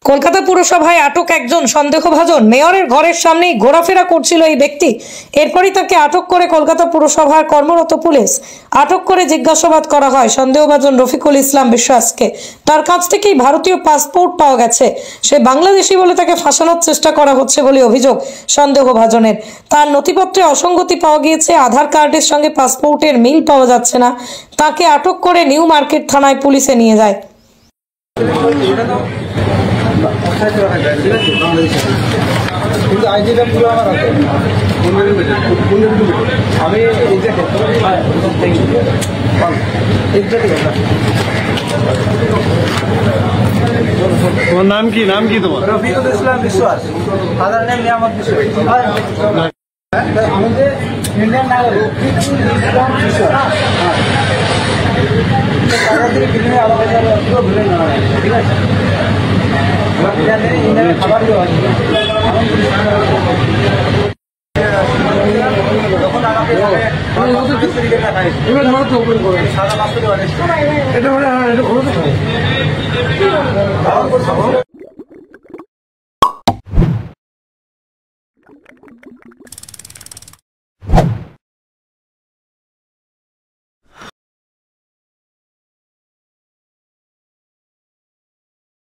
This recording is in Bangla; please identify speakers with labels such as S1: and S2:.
S1: কলকাতা পুরসভায় আটক একজন সন্দেহভাজন মেয়রের ঘরের সামনেই ঘোরাফেরা করছিল এই ব্যক্তি। এরপরই তাকে আটক করে কলকাতা পুরসভার কর্মরত পুলিশ আটক করে জিজ্ঞাসাবাদ করা হয় সন্দেহভাজন রফিকুল ইসলাম বিশ্বাসকে। তার কাছ থেকেই ভারতীয় পাসপোর্ট পাওয়া গেছে। সে বাংলাদেশি বলে তাকে ফাঁসানোর চেষ্টা করা হচ্ছে বলে অভিযোগ সন্দেহভাজনের। তার নথিপত্রে অসঙ্গতি পাওয়া গিয়েছে, আধার কার্ডের সঙ্গে পাসপোর্টের মিল পাওয়া যাচ্ছে না। তাকে আটক করে নিউ মার্কেট থানায় পুলিশে নিয়ে যায়।
S2: কিন্তু আইডিটা পুরো আমার আছে। আমি
S3: তোমার নাম কি? নাম কি তোমার?
S2: রফিকুল ইসলাম বিশ্বাস। ফাদার নেম নিয়ামত বিশ্বাস। আমাদের ইন্ডিয়ান নাগরিক রফিকুল ইসলাম বিশ্বাস। বিভিন্ন আলাদা ভুলে না, ঠিক আছে? খাবার দেওয়া হয় তখন আমাকে সাদা মাছ